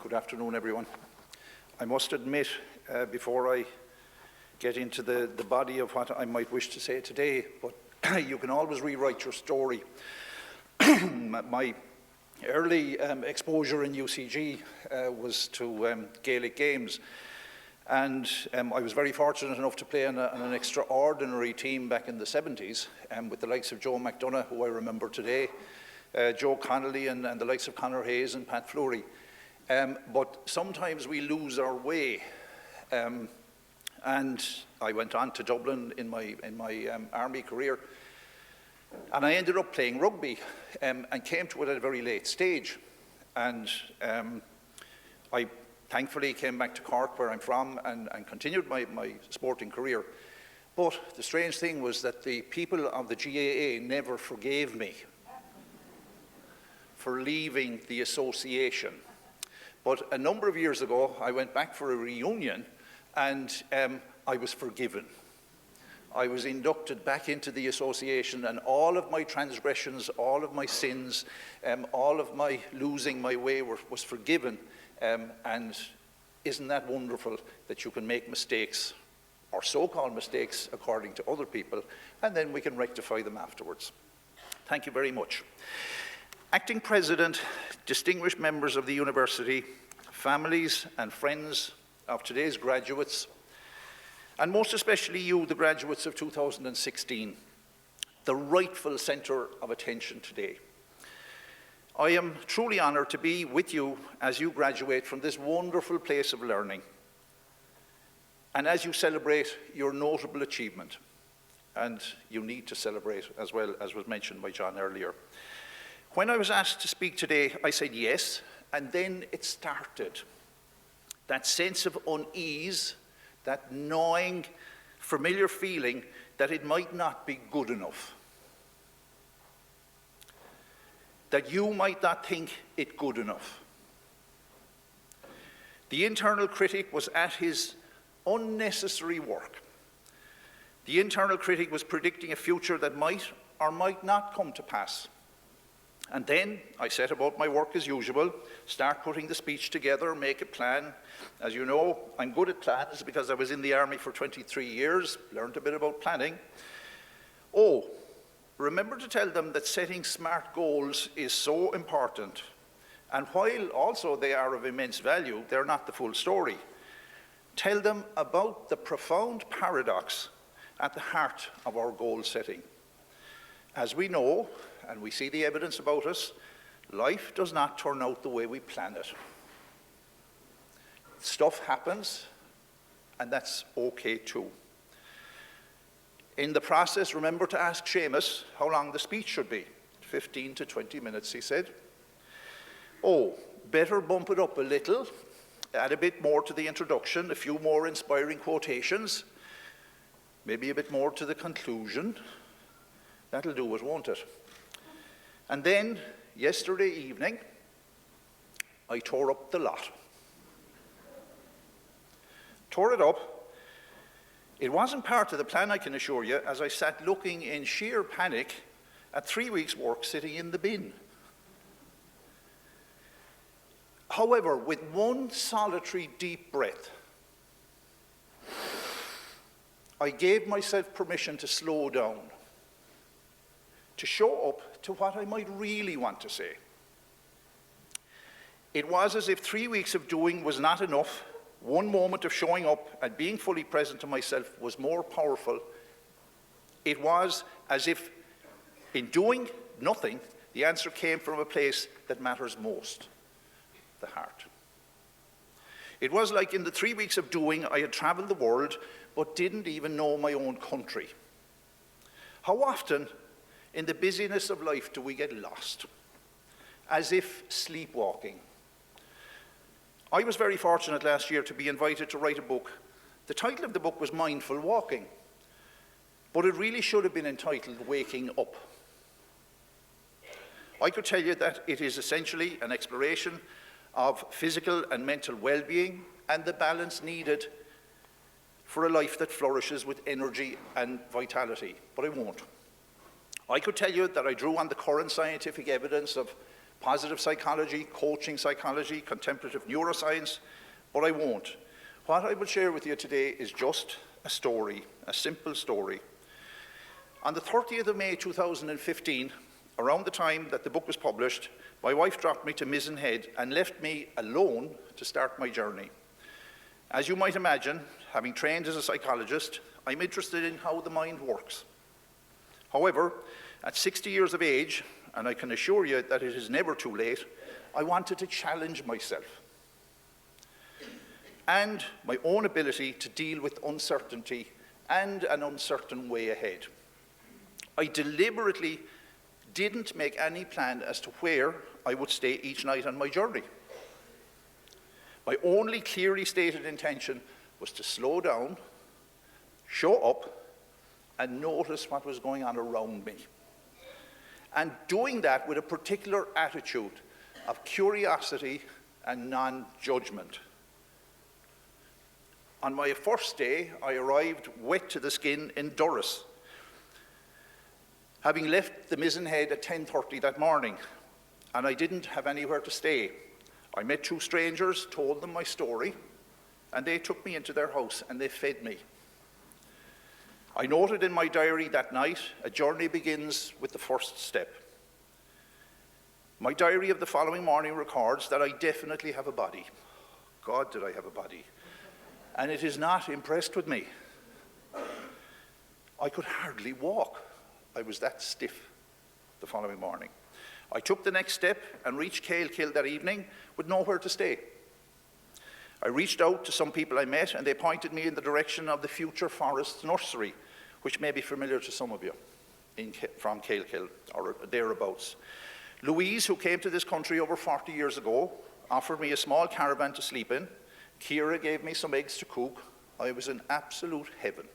Good afternoon, everyone. I must admit, before I get into the body of what I might wish to say today, but you can always rewrite your story. My early exposure in UCG was to Gaelic games, and I was very fortunate enough to play on an extraordinary team back in the 70s with the likes of Joe McDonough, who I remember today, Joe Connolly and the likes of Conor Hayes and Pat Fleury. But sometimes we lose our way. And I went on to Dublin in my army career, and I ended up playing rugby and came to it at a very late stage. And I thankfully came back to Cork, where I'm from, and continued my sporting career. But the strange thing was that the people of the GAA never forgave me for leaving the association. But a number of years ago, I went back for a reunion, and I was forgiven. I was inducted back into the association, and all of my transgressions, all of my sins, all of my losing my way was forgiven. And isn't that wonderful that you can make mistakes, or so-called mistakes, according to other people, and then we can rectify them afterwards. Thank you very much. Acting President, distinguished members of the university, families and friends of today's graduates, and most especially you, the graduates of 2016, the rightful centre of attention today. I am truly honoured to be with you as you graduate from this wonderful place of learning, and as you celebrate your notable achievement, and you need to celebrate as well, as was mentioned by John earlier. When I was asked to speak today, I said yes, and then it started. That sense of unease, that gnawing, familiar feeling that it might not be good enough. That you might not think it good enough. The internal critic was at his unnecessary work. The internal critic was predicting a future that might or might not come to pass. And then I set about my work as usual, start putting the speech together, make a plan. As you know, I'm good at plans because I was in the army for 23 years, learned a bit about planning. Oh, remember to tell them that setting smart goals is so important. And while also they are of immense value, they're not the full story. Tell them about the profound paradox at the heart of our goal setting. As we know, and we see the evidence about us, life does not turn out the way we plan it. Stuff happens, and that's okay too. In the process, remember to ask Seamus how long the speech should be. 15 to 20 minutes, he said. Oh, better bump it up a little, add a bit more to the introduction, a few more inspiring quotations, maybe a bit more to the conclusion. That'll do it, won't it? And then, yesterday evening, I tore up the lot. Tore it up. It wasn't part of the plan, I can assure you, as I sat looking in sheer panic at 3 weeks' work sitting in the bin. However, with one solitary deep breath, I gave myself permission to slow down, to show up to what I might really want to say. It was as if 3 weeks of doing was not enough. One moment of showing up and being fully present to myself was more powerful. It was as if in doing nothing, the answer came from a place that matters most, the heart. It was like in the 3 weeks of doing, I had traveled the world, but didn't even know my own country. How often in the busyness of life do we get lost, as if sleepwalking? I was very fortunate last year to be invited to write a book. The title of the book was Mindful Walking, but it really should have been entitled Waking Up. I could tell you that it is essentially an exploration of physical and mental well-being and the balance needed for a life that flourishes with energy and vitality, but I won't. I could tell you that I drew on the current scientific evidence of positive psychology, coaching psychology, contemplative neuroscience, but I won't. What I will share with you today is just a story, a simple story. On the 30th of May 2015, around the time that the book was published, my wife dropped me to Mizzen Head and left me alone to start my journey. As you might imagine, having trained as a psychologist, I'm interested in how the mind works. However, at 60 years of age, and I can assure you that it is never too late, I wanted to challenge myself and my own ability to deal with uncertainty and an uncertain way ahead. I deliberately didn't make any plan as to where I would stay each night on my journey. My only clearly stated intention was to slow down, show up, and notice what was going on around me. And doing that with a particular attitude of curiosity and non-judgment. On my first day, I arrived wet to the skin in Durris, having left the Mizzen Head at 10:30 that morning, and I didn't have anywhere to stay. I met two strangers, told them my story, and they took me into their house and they fed me. I noted in my diary that night, a journey begins with the first step. My diary of the following morning records that I definitely have a body. God, did I have a body. And it is not impressed with me. I could hardly walk. I was that stiff the following morning. I took the next step and reached Cailkill that evening with nowhere to stay. I reached out to some people I met and they pointed me in the direction of the Future Forest Nursery, which may be familiar to some of you from Cailkill or thereabouts. Louise, who came to this country over 40 years ago, offered me a small caravan to sleep in. Kira gave me some eggs to cook. I was in absolute heaven.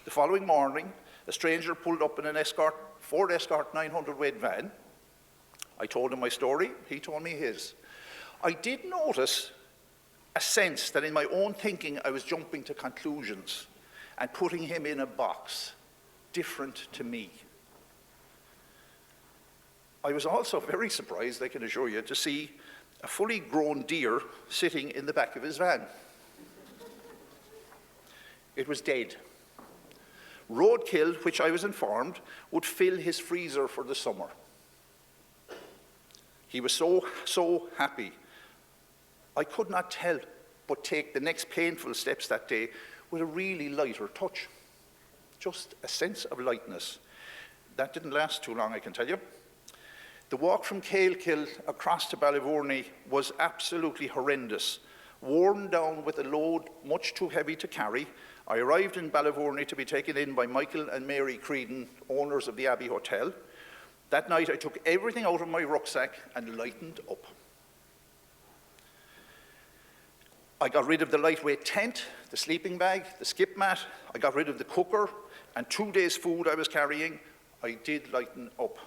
The following morning, a stranger pulled up in an Ford Escort 900 weight van. I told him my story, he told me his. I did notice a sense that in my own thinking I was jumping to conclusions and putting him in a box, different to me. I was also very surprised, I can assure you, to see a fully grown deer sitting in the back of his van. It was dead. Roadkill, which I was informed, would fill his freezer for the summer. He was so happy. I could not help but take the next painful steps that day with a really lighter touch. Just a sense of lightness. That didn't last too long, I can tell you. The walk from Cailkill across to Ballyvourney was absolutely horrendous. Worn down with a load much too heavy to carry, I arrived in Ballyvourney to be taken in by Michael and Mary Creedon, owners of the Abbey Hotel. That night I took everything out of my rucksack and lightened up. I got rid of the lightweight tent, the sleeping bag, the skip mat. I got rid of the cooker and 2 days' food I was carrying. I did lighten up.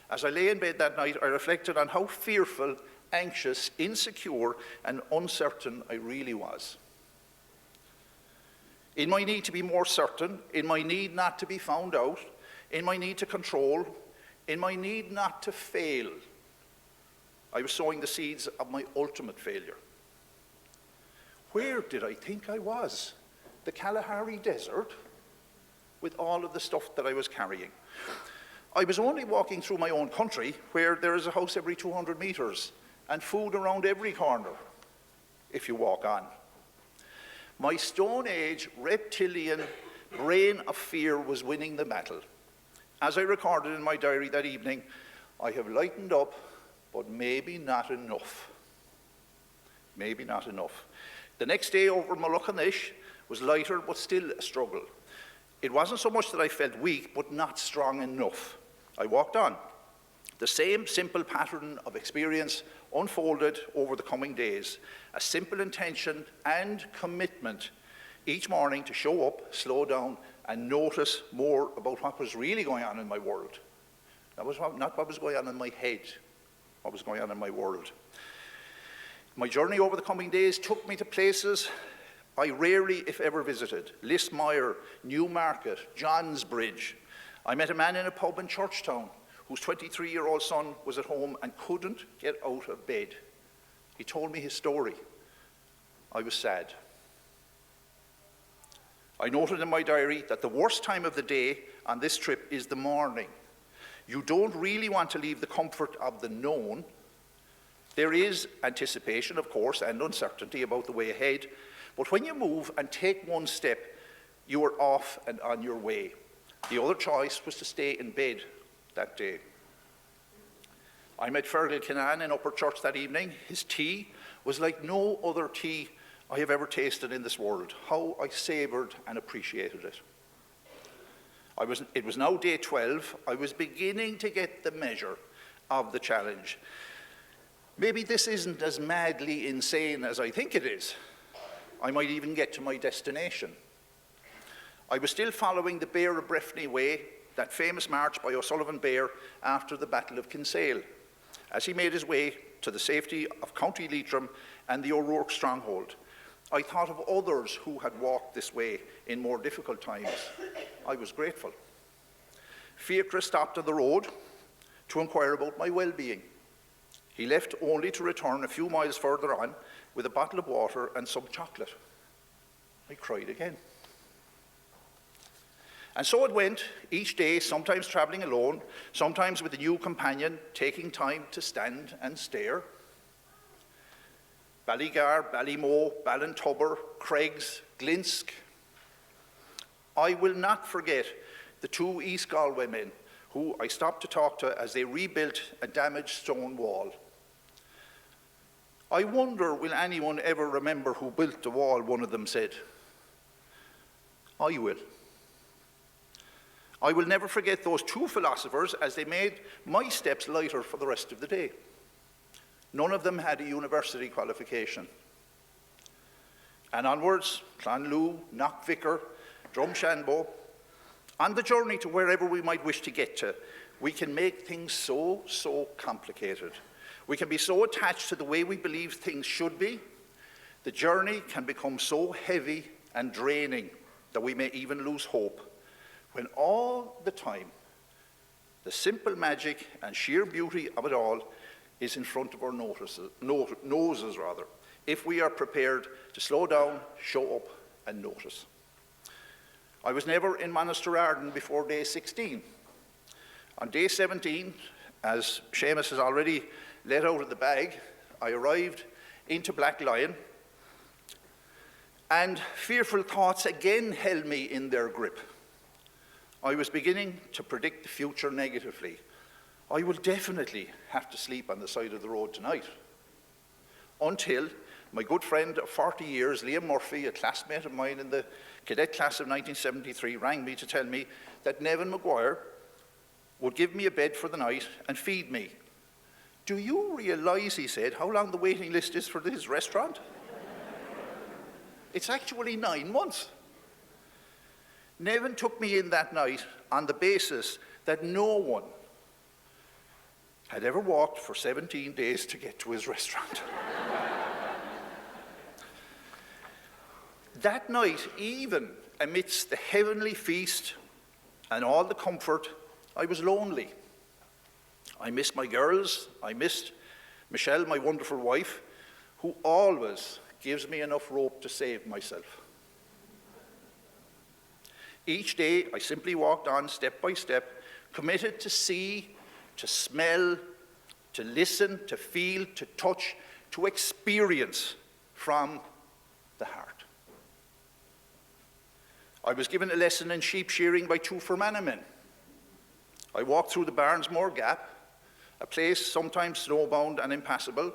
As I lay in bed that night, I reflected on how fearful, anxious, insecure, and uncertain I really was. In my need to be more certain, in my need not to be found out, in my need to control, in my need not to fail, I was sowing the seeds of my ultimate failure. Where did I think I was? The Kalahari Desert, with all of the stuff that I was carrying. I was only walking through my own country, where there is a house every 200 meters and food around every corner, if you walk on. My Stone Age reptilian brain of fear was winning the battle. As I recorded in my diary that evening, I have lightened up, but maybe not enough. Maybe not enough. The next day over Mulluckanish was lighter, but still a struggle. It wasn't so much that I felt weak, but not strong enough. I walked on. The same simple pattern of experience unfolded over the coming days. A simple intention and commitment each morning to show up, slow down, and notice more about what was really going on in my world. That was not what was going on in my head, what was going on in my world. My journey over the coming days took me to places I rarely, if ever, visited. Lismire, Newmarket, Johnsbridge. I met a man in a pub in Churchtown whose 23-year-old son was at home and couldn't get out of bed. He told me his story. I was sad. I noted in my diary that the worst time of the day on this trip is the morning. You don't really want to leave the comfort of the known. There is anticipation, of course, and uncertainty about the way ahead, but when you move and take one step, you are off and on your way. The other choice was to stay in bed that day. I met Fergal Kinane in Upper Church that evening. His tea was like no other tea I have ever tasted in this world. How I savoured and appreciated it. It was now day 12. I was beginning to get the measure of the challenge. Maybe this isn't as madly insane as I think it is. I might even get to my destination. I was still following the Bear of Breffni way, that famous march by O'Sullivan Bear after the Battle of Kinsale, as he made his way to the safety of County Leitrim and the O'Rourke stronghold. I thought of others who had walked this way in more difficult times. I was grateful. Fiachra stopped on the road to inquire about my well-being. He left only to return a few miles further on with a bottle of water and some chocolate. I cried again. And so it went, each day, sometimes travelling alone, sometimes with a new companion, taking time to stand and stare. Ballygar, Ballymoe, Ballintubber, Craigs, Glinsk. I will not forget the two East Galway men who I stopped to talk to as they rebuilt a damaged stone wall. I wonder, will anyone ever remember who built the wall, one of them said. I will. I will never forget those two philosophers as they made my steps lighter for the rest of the day. None of them had a university qualification. And onwards, Clonloo, Knockvicar, Drumshanbo, on the journey to wherever we might wish to get to, we can make things so complicated. We can be so attached to the way we believe things should be. The journey can become so heavy and draining that we may even lose hope, when all the time, the simple magic and sheer beauty of it all is in front of our noses, if we are prepared to slow down, show up, and notice. I was never in Monasterarden before day 16. On day 17, as Seamus has already let out of the bag, I arrived into Black Lion, and fearful thoughts again held me in their grip. I was beginning to predict the future negatively. I will definitely have to sleep on the side of the road tonight. Until my good friend of 40 years, Liam Murphy, a classmate of mine in the cadet class of 1973, rang me to tell me that Nevin Maguire would give me a bed for the night and feed me. Do you realise, he said, how long the waiting list is for this restaurant? It's actually 9 months. Nevin took me in that night on the basis that no one had ever walked for 17 days to get to his restaurant. That night, even amidst the heavenly feast and all the comfort, I was lonely. I missed my girls. I missed Michelle, my wonderful wife, who always gives me enough rope to save myself. Each day, I simply walked on step by step, committed to see, to smell, to listen, to feel, to touch, to experience from the heart. I was given a lesson in sheep shearing by two Fermanagh men. I walked through the Barnesmore Gap, a place sometimes snowbound and impassable.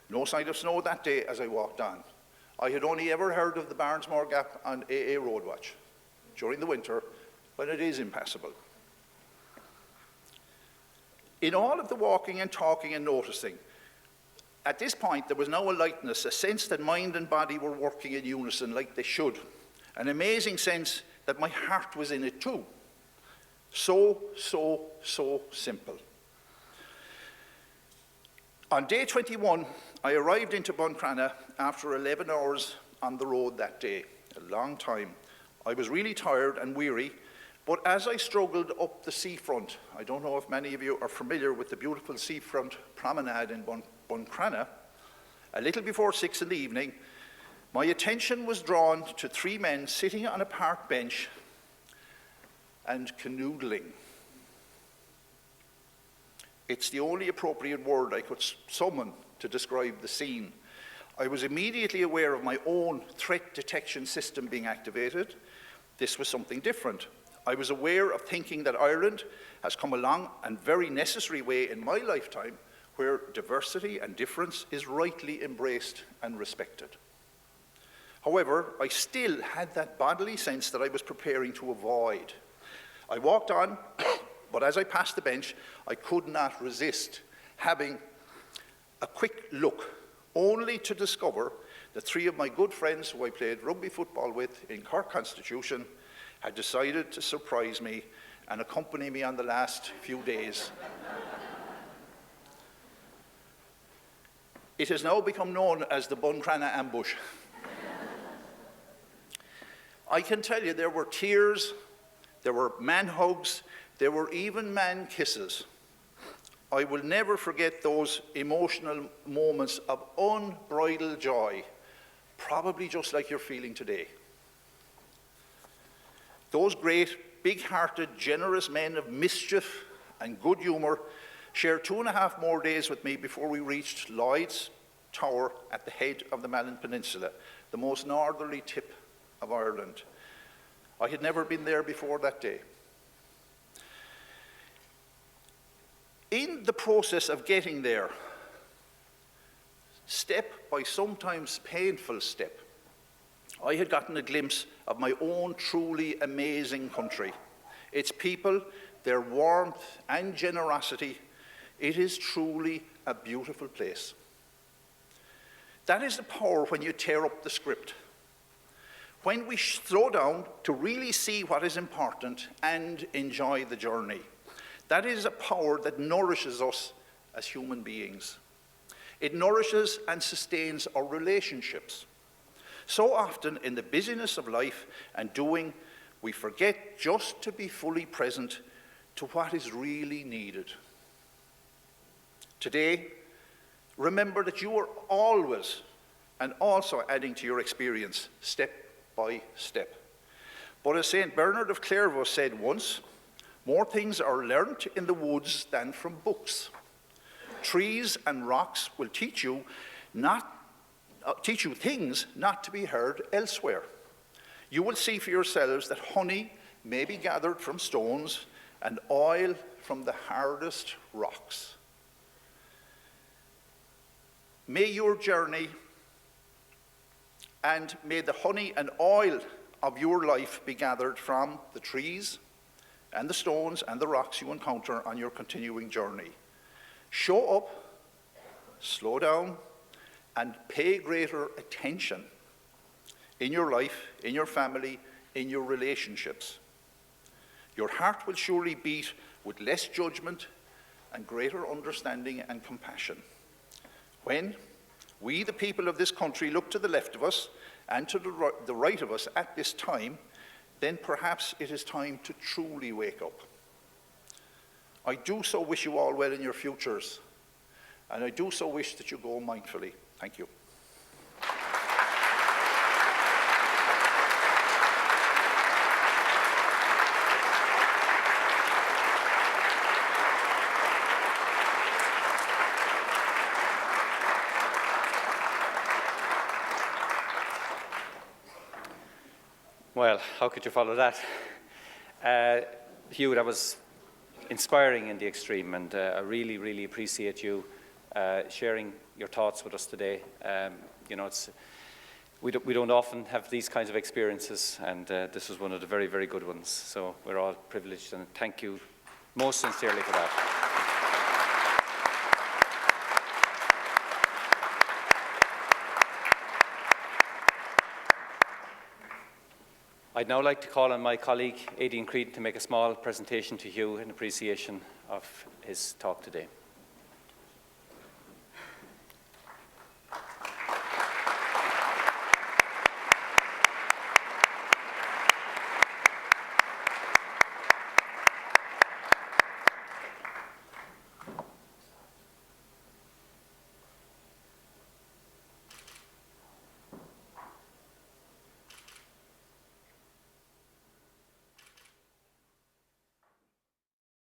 No sign of snow that day as I walked on. I had only ever heard of the Barnesmore Gap on AA Roadwatch during the winter when it is impassable. In all of the walking and talking and noticing, at this point there was now a lightness, a sense that mind and body were working in unison like they should. An amazing sense that my heart was in it too. So simple. On day 21, I arrived into Buncrana after 11 hours on the road that day, a long time. I was really tired and weary, But as I struggled up the seafront, I don't know if many of you are familiar with the beautiful seafront promenade in Buncrana, a little before 6 in the evening, my attention was drawn to 3 men sitting on a park bench and canoodling. It's the only appropriate word I could summon to describe the scene. I was immediately aware of my own threat detection system being activated. This was something different. I was aware of thinking that Ireland has come along a very necessary way in my lifetime where diversity and difference is rightly embraced and respected. However, I still had that bodily sense that I was preparing to avoid. I walked on, but as I passed the bench, I could not resist having a quick look, only to discover that 3 of my good friends who I played rugby football with in Cork Constitution had decided to surprise me and accompany me on the last few days. It has now become known as the Buncrana ambush. I can tell you there were tears, there were man hugs, there were even man kisses. I will never forget those emotional moments of unbridled joy, probably just like you're feeling today. Those great, big-hearted, generous men of mischief and good humour shared 2.5 more days with me before we reached Lloyd's Tower at the head of the Malin Peninsula, the most northerly tip of Ireland. I had never been there before that day. In the process of getting there, step by sometimes painful step, I had gotten a glimpse of my own truly amazing country. Its people, their warmth and generosity, it is truly a beautiful place. That is the power when you tear up the script. When we slow down to really see what is important and enjoy the journey. That is a power that nourishes us as human beings. It nourishes and sustains our relationships. So often in the busyness of life and doing, we forget just to be fully present to what is really needed. Today, remember that you are always and also adding to your experience step by step. But as St. Bernard of Clairvaux said once, more things are learnt in the woods than from books. Trees and rocks will teach you things not to be heard elsewhere. You will see for yourselves that honey may be gathered from stones and oil from the hardest rocks. May your journey and may the honey and oil of your life be gathered from the trees and the stones and the rocks you encounter on your continuing journey. Show up, slow down, and pay greater attention in your life, in your family, in your relationships. Your heart will surely beat with less judgment and greater understanding and compassion. When we, the people of this country, look to the left of us and to the right of us at this time, then perhaps it is time to truly wake up. I do so wish you all well in your futures, and I do so wish that you go mindfully. Thank you. Well, how could you follow that? Hugh, that was inspiring in the extreme, and I really, really appreciate you sharing your thoughts with us today. You know, we don't often have these kinds of experiences, and this was one of the very, very good ones. So we're all privileged, and thank you most sincerely for that. I'd now like to call on my colleague, Aidan Creedon, to make a small presentation to Hugh in appreciation of his talk today.